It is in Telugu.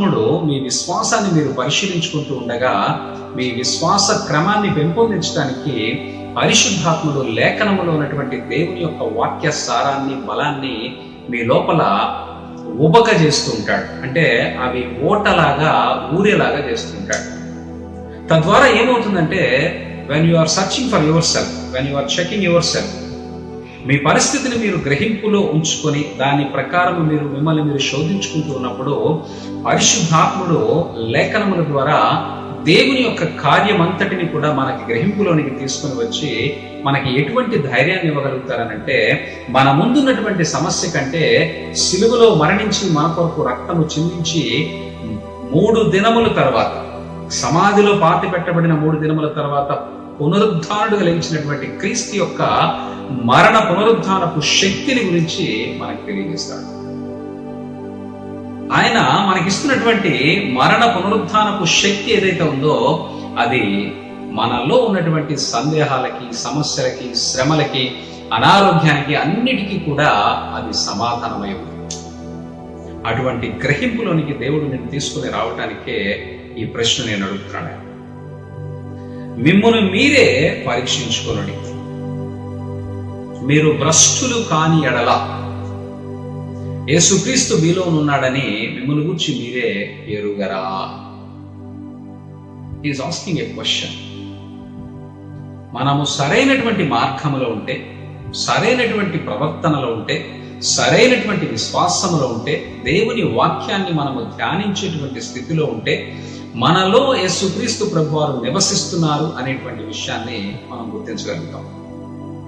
పరిశుద్ధాత్ముడు మీ విశ్వాసాన్ని మీరు పరిశీలించుకుంటూ ఉండగా మీ విశ్వాస క్రమాన్ని పెంపొందించడానికి పరిశుద్ధాత్ముడు లేఖనములో ఉన్నటువంటి దేవుని యొక్క వాక్య సారాన్ని, బలాన్ని మీ లోపల ఉబక చేస్తూ ఉంటాడు. అంటే అవి ఓటలాగా ఊరేలాగా చేస్తూ ఉంటాడు. తద్వారా ఏమవుతుందంటే when you are searching for yourself, when you are checking yourself, మీ పరిస్థితిని మీరు గ్రహింపులో ఉంచుకొని దాని ప్రకారం మిమ్మల్ని మీరు శోధించుకుంటూ ఉన్నప్పుడు పరిశుద్ధాత్ముడు లేఖనముల ద్వారా దేవుని యొక్క కార్యమంతటిని కూడా మనకి గ్రహింపులోనికి తీసుకుని వచ్చి మనకి ఎటువంటి ధైర్యాన్ని ఇవ్వగలుగుతారనంటే, మన ముందున్నటువంటి సమస్య కంటే సిలువలో మరణించి మన కొరకు రక్తము చిందించి 3 దినముల తర్వాత, సమాధిలో పాతి పెట్టబడిన 3 దినముల తర్వాత పునరుద్ధానుడుగా లేచినటువంటి క్రీస్తు యొక్క మరణ పునరుద్ధానపు శక్తిని గురించి మనకు తెలియజేస్తాడు. ఆయన మనకిస్తున్నటువంటి మరణ పునరుద్ధానపు శక్తి ఏదైతే ఉందో అది మనలో ఉన్నటువంటి సందేహాలకి, సమస్యలకి, శ్రమలకి, అనారోగ్యానికి అన్నిటికీ కూడా అది సమాధానమై ఉంది. అటువంటి గ్రహింపులోనికి దేవుడు నేను తీసుకుని రావటానికే ఈ ప్రశ్న నేను అడుగుతున్నాను. మిమ్మును మీరే పరీక్షించుకొనుడి, మీరు భ్రష్టులు కాని ఎడల యేసుక్రీస్తు మీలో ఉన్నాడని మిమ్మల్ని గురించి మీరే ఎరుగరా. Is asking a question. మనము సరైనటువంటి మార్గములో ఉంటే, సరైనటువంటి ప్రవర్తనలో ఉంటే, సరైనటువంటి విశ్వాసములో ఉంటే, దేవుని వాక్యాన్ని మనము ధ్యానించేటువంటి స్థితిలో ఉంటే మనలో యేసుక్రీస్తు ప్రభువారు నివసిస్తున్నారు అనేటువంటి విషయాన్ని మనం గుర్తించగలుగుతాం.